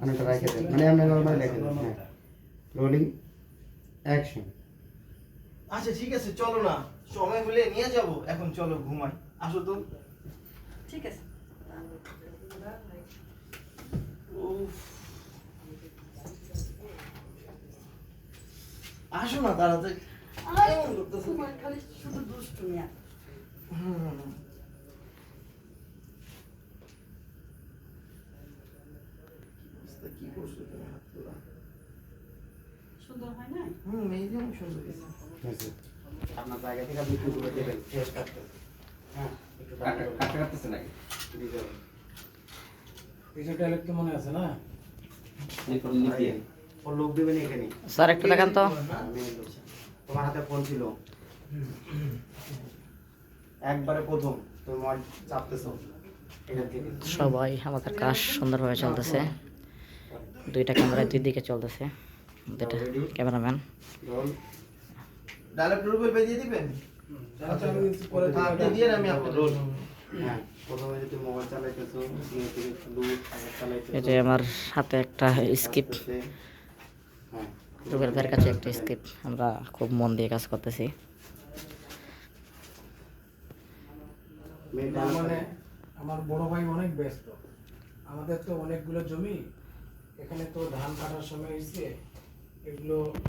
অনেকটা রাখে দেন, মানে আপনি নর্মালি লেখেন। হ্যাঁ, রোলিং অ্যাকশন। আচ্ছা ঠিক আছে, চলো না, সময় হলে নিয়ে যাব, এখন চলো ঘুমাই, আসো তো। ঠিক আছে। উফ। আসো না তাড়াতাড়ি। কেমন করতেছো? তোমার খালি শুধু দুষ্টুমি আর। হুম। কি করছো তুমি হাত তোলা? সুন্দর হয় না? এই যে অনেক সুন্দর হয়েছে। হয়েছে। আপনার জায়গা থেকে আপনি একটু ঘুরে দেবেন, ফ্রেশ কাটতে। হ্যাঁ, একটু কাটতে কাটতেছে নাকি? দিতে হবে। কিছু ডায়লগ তো মনে আছে না? ও লোক দেবেন এখানে। স্যার একটু দেখান তো। তোমার হাতে ফোন ছিল একবারে প্রথম, তুমি মোবাইল চাপতেছো এখান থেকে। সবাই আমাদের কাজ সুন্দরভাবে চলতেছে। দুইটা ক্যামেরা দুই দিকে চলতেছে। দুইটা ক্যামেরাম্যান। রোল। ডায়লগ রুবেল ভাই দিয়ে দিবেন? আচ্ছা আমি পরে আপনি দিয়ে আমি আপনার রোল। হ্যাঁ, প্রথমে যদি মোবাইল চালাইতেছো, লুট চালাইতেছো। এই যে আমার হাতে একটা স্ক্রিপ্ট, হ্যাঁ, রুবেল ভাইয়ের কাছে একটা স্ক্রিপ্ট। আমরা খুব মন দিয়ে কাজ করতেছি। মেয়েটা মানে আমার বড় ভাই অনেক ব্যস্ত, আমাদের তো অনেকগুলো জমি, এখানে তো ধান কাটার সময় হয়েছে, এগুলো